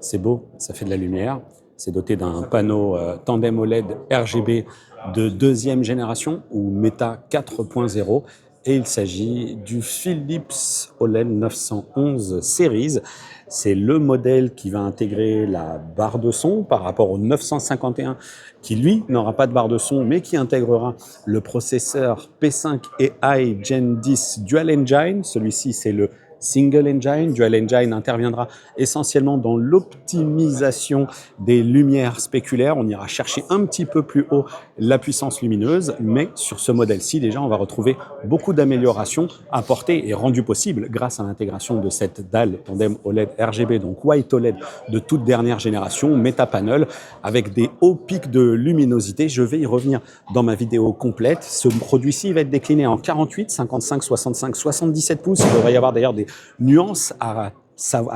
C'est beau, ça fait de la lumière. C'est doté d'un panneau tandem OLED RGB de deuxième génération ou Meta 4.0 et il s'agit du Philips OLED 911 Series. C'est le modèle qui va intégrer la barre de son par rapport au 951 qui lui n'aura pas de barre de son mais qui intégrera le processeur P5 AI Gen 10 Dual Engine. Celui-ci c'est le Single Engine. Dual Engine interviendra essentiellement dans l'optimisation des lumières spéculaires. On ira chercher un petit peu plus haut la puissance lumineuse, mais sur ce modèle-ci, déjà, on va retrouver beaucoup d'améliorations apportées et rendues possibles grâce à l'intégration de cette dalle tandem OLED RGB, donc White OLED de toute dernière génération, Metapanel, avec des hauts pics de luminosité. Je vais y revenir dans ma vidéo complète. Ce produit-ci va être décliné en 48, 55, 65, 77 pouces. Il devrait y avoir d'ailleurs des nuances à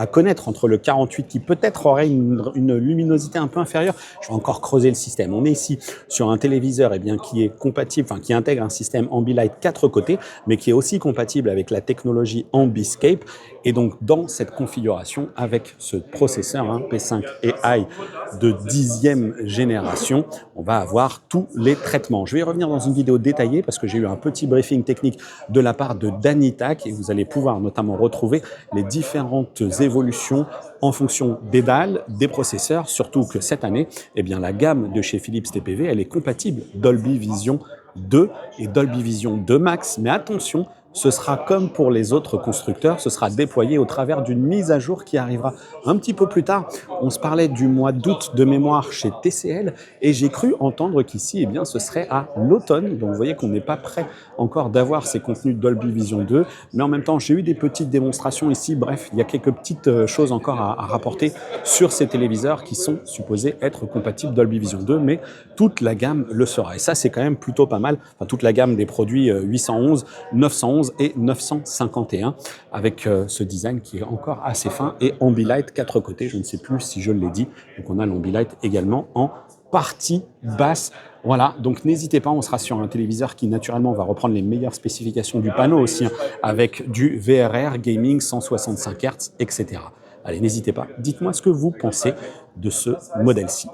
connaître entre le 48 qui peut-être aurait une luminosité un peu inférieure. Je vais encore creuser le système. On est ici sur un téléviseur qui est compatible, qui intègre un système Ambilight 4 côtés, mais qui est aussi compatible avec la technologie Ambiscape. Et donc dans cette configuration, avec ce processeur P5 AI de 10e génération, on va avoir tous les traitements. Je vais y revenir dans une vidéo détaillée parce que j'ai eu un petit briefing technique de la part de Danitac et vous allez pouvoir notamment retrouver les différentes évolutions en fonction des dalles, des processeurs, surtout que cette année, la gamme de chez Philips TPV, elle est compatible Dolby Vision 2 et Dolby Vision 2 Max, mais attention, ce sera comme pour les autres constructeurs, ce sera déployé au travers d'une mise à jour qui arrivera un petit peu plus tard. On se parlait du mois d'août de mémoire chez TCL et j'ai cru entendre qu'ici, ce serait à l'automne. Donc vous voyez qu'on n'est pas prêt encore d'avoir ces contenus Dolby Vision 2, mais en même temps, j'ai eu des petites démonstrations ici. Bref, il y a quelques petites choses encore à rapporter sur ces téléviseurs qui sont supposés être compatibles Dolby Vision 2, mais toute la gamme le sera. Et ça, c'est quand même plutôt pas mal. Enfin, toute la gamme des produits 811, 911 et 951 avec ce design qui est encore assez fin et Ambilight 4 côtés. Je ne sais plus si je l'ai dit. Donc on a l'Ambilight également en partie basse. Voilà, donc n'hésitez pas, on sera sur un téléviseur qui naturellement va reprendre les meilleures spécifications du panneau aussi, avec du VRR, gaming, 165 Hz, etc. Allez, n'hésitez pas, dites-moi ce que vous pensez de ce modèle-ci.